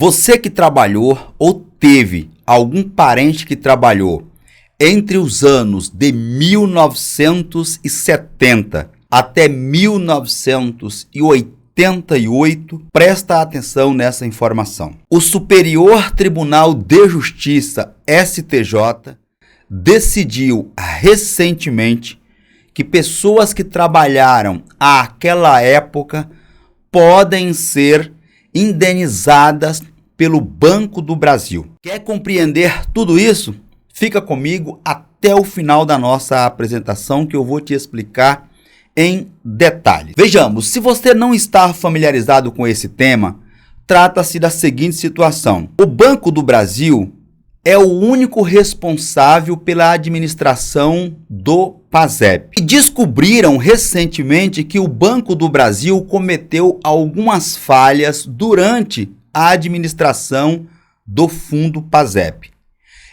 Você que trabalhou ou teve algum parente que trabalhou entre os anos de 1970 até 1988, presta atenção nessa informação. O Superior Tribunal de Justiça, STJ, decidiu recentemente que pessoas que trabalharam àquela época podem ser indenizadas pelo Banco do Brasil. Quer compreender tudo isso? Fica comigo até o final da nossa apresentação que eu vou te explicar em detalhes. Vejamos, se você não está familiarizado com esse tema, trata-se da seguinte situação. O Banco do Brasil é o único responsável pela administração do PASEP. E descobriram recentemente que o Banco do Brasil cometeu algumas falhas durante a administração do fundo PASEP.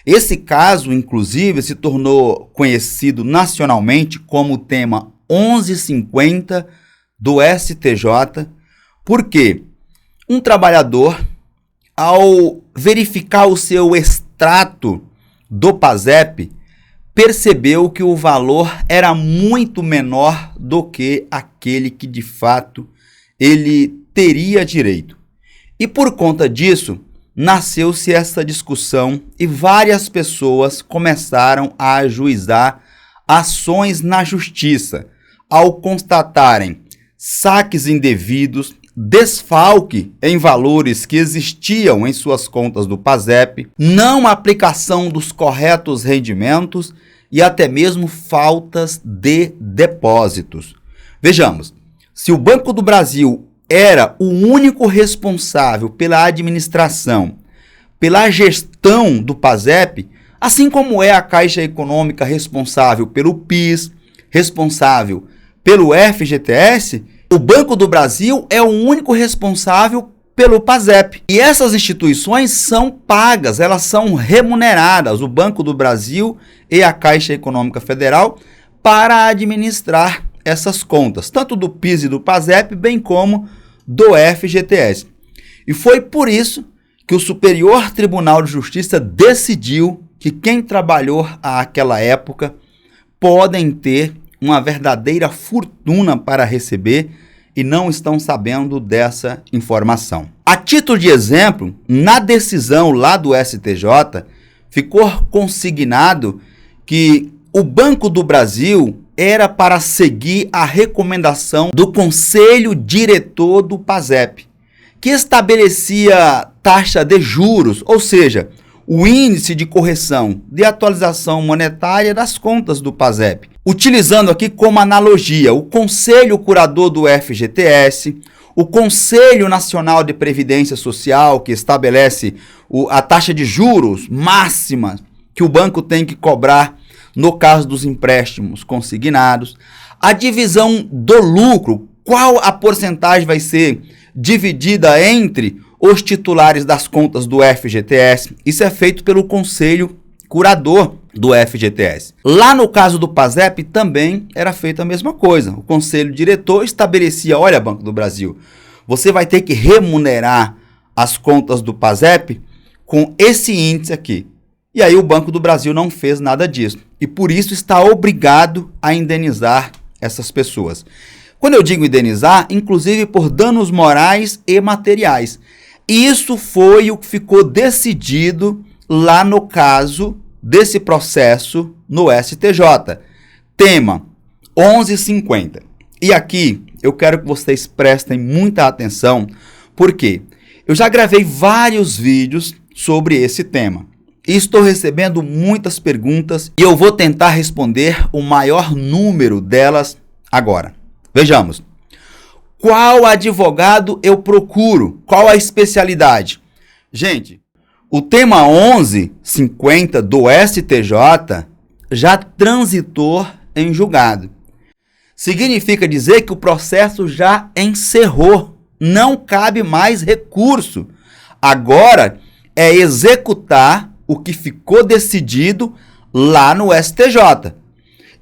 Esse caso, inclusive, se tornou conhecido nacionalmente como o tema 1150 do STJ, porque um trabalhador, ao verificar o seu extrato do PASEP, percebeu que o valor era muito menor do que aquele que de fato ele teria direito. E por conta disso, nasceu-se essa discussão e várias pessoas começaram a ajuizar ações na justiça, ao constatarem saques indevidos, desfalque em valores que existiam em suas contas do PASEP, não aplicação dos corretos rendimentos e até mesmo faltas de depósitos. Vejamos, se o Banco do Brasil era o único responsável pela administração, pela gestão do PASEP, assim como é a Caixa Econômica responsável pelo PIS, responsável pelo FGTS, o Banco do Brasil é o único responsável pelo PASEP. E essas instituições são pagas, elas são remuneradas, o Banco do Brasil e a Caixa Econômica Federal, para administrar essas contas, tanto do PIS e do PASEP, bem como do FGTS. E foi por isso que o Superior Tribunal de Justiça decidiu que quem trabalhou àquela época podem ter uma verdadeira fortuna para receber e não estão sabendo dessa informação. A título de exemplo, na decisão lá do STJ, ficou consignado que o Banco do Brasil era para seguir a recomendação do Conselho Diretor do PASEP, que estabelecia taxa de juros, ou seja, o índice de correção de atualização monetária das contas do PASEP. Utilizando aqui como analogia o Conselho Curador do FGTS, o Conselho Nacional de Previdência Social, que estabelece a taxa de juros máxima que o banco tem que cobrar no caso dos empréstimos consignados, a divisão do lucro, qual a porcentagem vai ser dividida entre os titulares das contas do FGTS, isso é feito pelo Conselho Curador do FGTS. Lá no caso do PASEP também era feita a mesma coisa. O Conselho Diretor estabelecia, olha, Banco do Brasil, você vai ter que remunerar as contas do PASEP com esse índice aqui. E aí o Banco do Brasil não fez nada disso. E por isso está obrigado a indenizar essas pessoas. Quando eu digo indenizar, inclusive por danos morais e materiais. Isso foi o que ficou decidido lá no caso desse processo no STJ. Tema 1150. E aqui eu quero que vocês prestem muita atenção, porque eu já gravei vários vídeos sobre esse tema. E estou recebendo muitas perguntas e eu vou tentar responder o maior número delas agora. Vejamos. Qual advogado eu procuro? Qual a especialidade? Gente, o tema 1150 do STJ já transitou em julgado. Significa dizer que o processo já encerrou. Não cabe mais recurso. Agora é executar o que ficou decidido lá no STJ.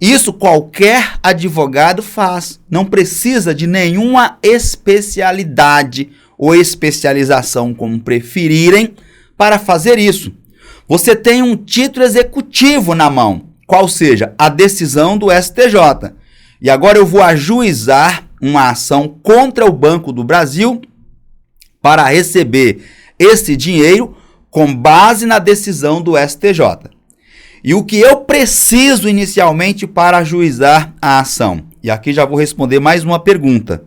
Isso qualquer advogado faz, não precisa de nenhuma especialidade ou especialização, como preferirem, para fazer isso. Você tem um título executivo na mão, qual seja a decisão do STJ. E agora eu vou ajuizar uma ação contra o Banco do Brasil para receber esse dinheiro com base na decisão do STJ. E o que eu preciso inicialmente para ajuizar a ação? E aqui já vou responder mais uma pergunta.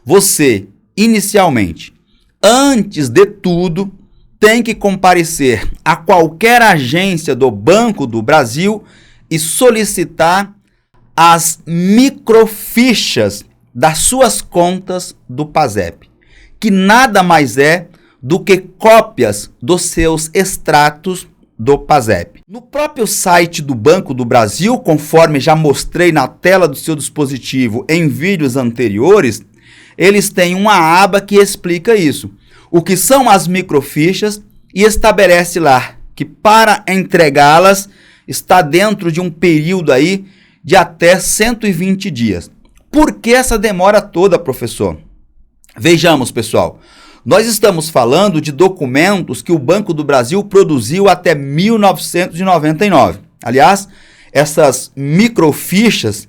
Você, inicialmente, antes de tudo, tem que comparecer a qualquer agência do Banco do Brasil e solicitar as microfichas das suas contas do PASEP, que nada mais é do que cópias dos seus extratos do PASEP. No próprio site do Banco do Brasil, conforme já mostrei na tela do seu dispositivo em vídeos anteriores, eles têm uma aba que explica isso. O que são as microfichas e estabelece lá que para entregá-las está dentro de um período aí de até 120 dias. Por que essa demora toda, professor? Vejamos, pessoal. Nós estamos falando de documentos que o Banco do Brasil produziu até 1999. Aliás, essas microfichas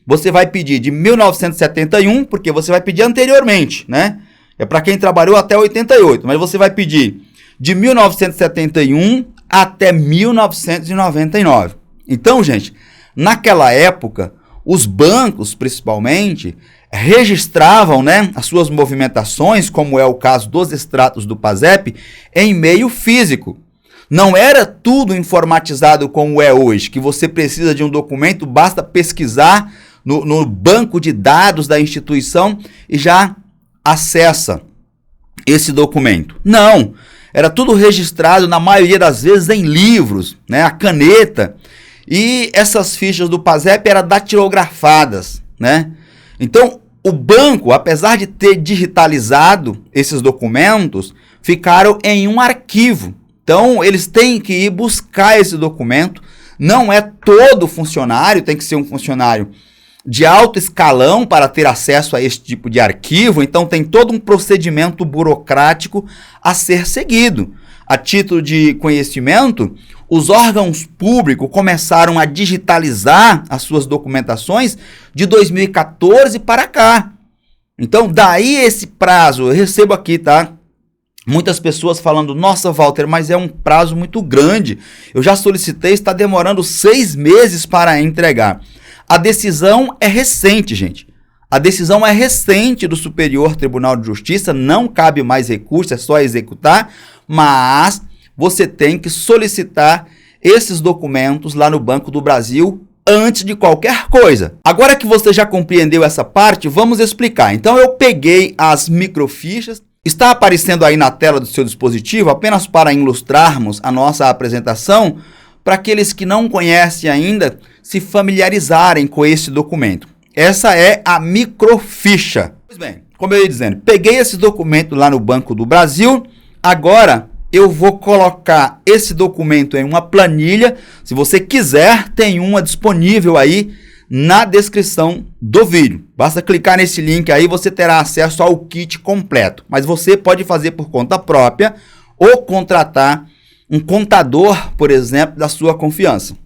você vai pedir de 1971, porque você vai pedir anteriormente, né? É para quem trabalhou até 88, mas você vai pedir de 1971 até 1999. Então, gente, naquela época, os bancos, principalmente, registravam, né, as suas movimentações, como é o caso dos extratos do PASEP, em meio físico. Não era tudo informatizado como é hoje, que você precisa de um documento, basta pesquisar no banco de dados da instituição e já acessa esse documento. Não, era tudo registrado, na maioria das vezes, em livros, né, a caneta, e essas fichas do PASEP eram datilografadas, né? Então, o banco, apesar de ter digitalizado esses documentos, ficaram em um arquivo. Então, eles têm que ir buscar esse documento. Não é todo funcionário, tem que ser um funcionário de alto escalão para ter acesso a esse tipo de arquivo. Então, tem todo um procedimento burocrático a ser seguido. A título de conhecimento, os órgãos públicos começaram a digitalizar as suas documentações de 2014 para cá. Então, daí esse prazo, eu recebo aqui, tá? Muitas pessoas falando, nossa, Walter, mas é um prazo muito grande. Eu já solicitei, está demorando 6 meses para entregar. A decisão é recente, gente. A decisão é recente do Superior Tribunal de Justiça, não cabe mais recurso, é só executar, mas você tem que solicitar esses documentos lá no Banco do Brasil antes de qualquer coisa. Agora que você já compreendeu essa parte, vamos explicar. Então, eu peguei as microfichas, está aparecendo aí na tela do seu dispositivo, apenas para ilustrarmos a nossa apresentação, para aqueles que não conhecem ainda se familiarizarem com esse documento. Essa é a microficha. Pois bem, como eu ia dizendo, peguei esse documento lá no Banco do Brasil, agora eu vou colocar esse documento em uma planilha. Se você quiser, tem uma disponível aí na descrição do vídeo. Basta clicar nesse link aí, você terá acesso ao kit completo. Mas você pode fazer por conta própria ou contratar um contador, por exemplo, da sua confiança.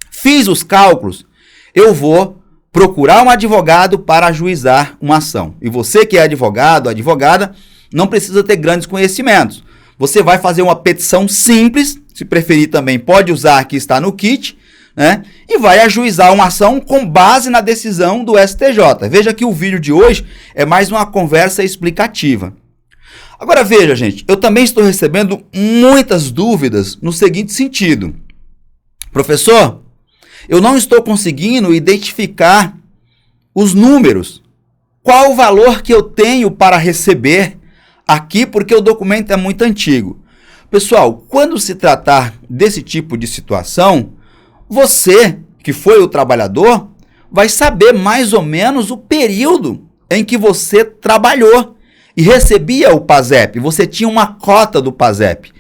Fiz os cálculos, eu vou procurar um advogado para ajuizar uma ação. E você que é advogado, advogada, não precisa ter grandes conhecimentos. Você vai fazer uma petição simples, se preferir também pode usar que está no kit, né? E vai ajuizar uma ação com base na decisão do STJ. Veja que o vídeo de hoje é mais uma conversa explicativa. Agora veja, gente, eu também estou recebendo muitas dúvidas no seguinte sentido. Professor, eu não estou conseguindo identificar os números. Qual o valor que eu tenho para receber aqui, porque o documento é muito antigo? Pessoal, quando se tratar desse tipo de situação, você, que foi o trabalhador, vai saber mais ou menos o período em que você trabalhou e recebia o PASEP. Você tinha uma cota do PASEP.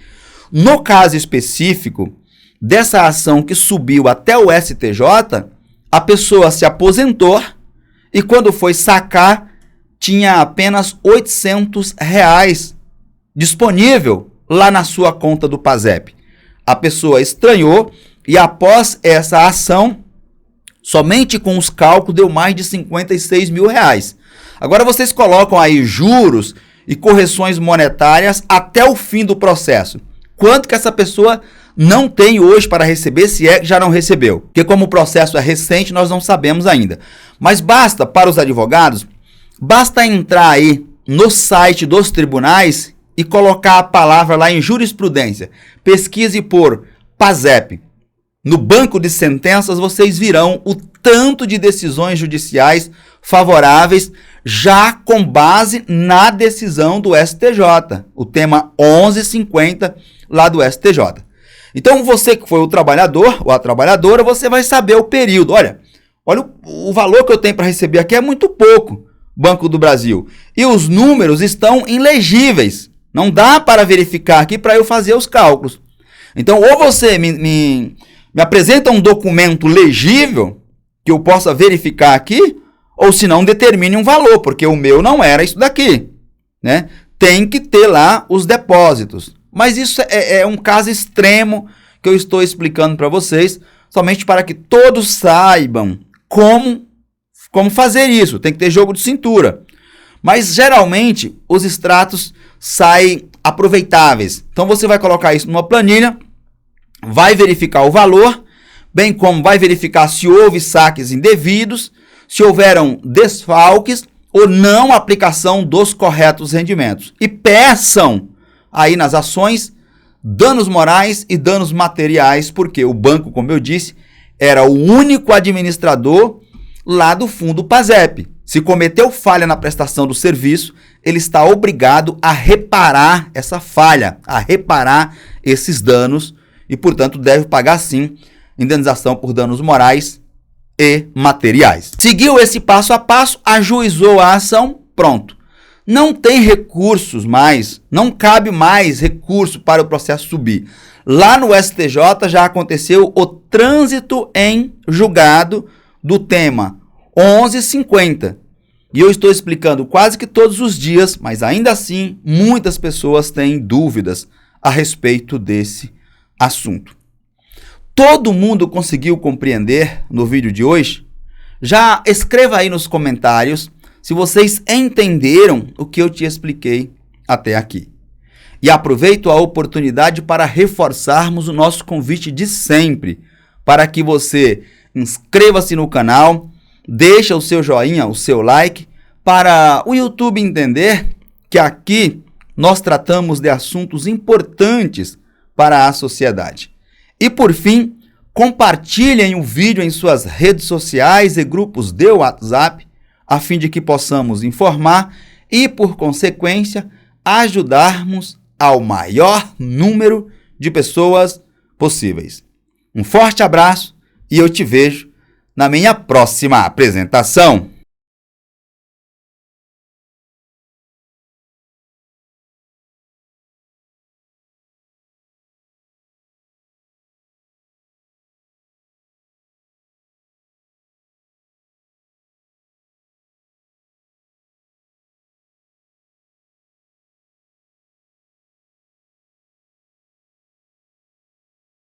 No caso específico dessa ação que subiu até o STJ, a pessoa se aposentou e quando foi sacar, tinha apenas R$800 disponível lá na sua conta do PASEP. A pessoa estranhou e após essa ação, somente com os cálculos deu mais de R$56 mil. Agora vocês colocam aí juros e correções monetárias até o fim do processo. Quanto que essa pessoa não tem hoje para receber, se é que já não recebeu? Porque como o processo é recente, nós não sabemos ainda. Mas basta, para os advogados, basta entrar aí no site dos tribunais e colocar a palavra lá em jurisprudência. Pesquise por PASEP. No banco de sentenças, vocês virão o tanto de decisões judiciais favoráveis já com base na decisão do STJ, o tema 1150 lá do STJ. Então, você que foi o trabalhador ou a trabalhadora, você vai saber o período. Olha o valor que eu tenho para receber aqui é muito pouco, Banco do Brasil. E os números estão ilegíveis. Não dá para verificar aqui para eu fazer os cálculos. Então, ou você me apresenta um documento legível que eu possa verificar aqui, ou se não, determine um valor, porque o meu não era isso daqui, né? Tem que ter lá os depósitos. Mas isso é um caso extremo que eu estou explicando para vocês, somente para que todos saibam como fazer isso. Tem que ter jogo de cintura. Mas, geralmente, os extratos saem aproveitáveis. Então, você vai colocar isso numa planilha, vai verificar o valor, bem como vai verificar se houve saques indevidos, se houveram desfalques ou não aplicação dos corretos rendimentos. E peçam aí nas ações danos morais e danos materiais, porque o banco, como eu disse, era o único administrador lá do fundo PASEP. Se cometeu falha na prestação do serviço, ele está obrigado a reparar essa falha, a reparar esses danos e, portanto, deve pagar, sim, indenização por danos morais e materiais. Seguiu esse passo a passo, ajuizou a ação, pronto. Não tem recursos mais, não cabe mais recurso para o processo subir. Lá no STJ já aconteceu o trânsito em julgado do tema 1150. E eu estou explicando quase que todos os dias, mas ainda assim muitas pessoas têm dúvidas a respeito desse assunto. Todo mundo conseguiu compreender no vídeo de hoje? Já escreva aí nos comentários se vocês entenderam o que eu te expliquei até aqui. E aproveito a oportunidade para reforçarmos o nosso convite de sempre, para que você inscreva-se no canal, deixe o seu joinha, o seu like, para o YouTube entender que aqui nós tratamos de assuntos importantes para a sociedade. E por fim, compartilhem o vídeo em suas redes sociais e grupos de WhatsApp, a fim de que possamos informar e, por consequência, ajudarmos ao maior número de pessoas possíveis. Um forte abraço e eu te vejo na minha próxima apresentação.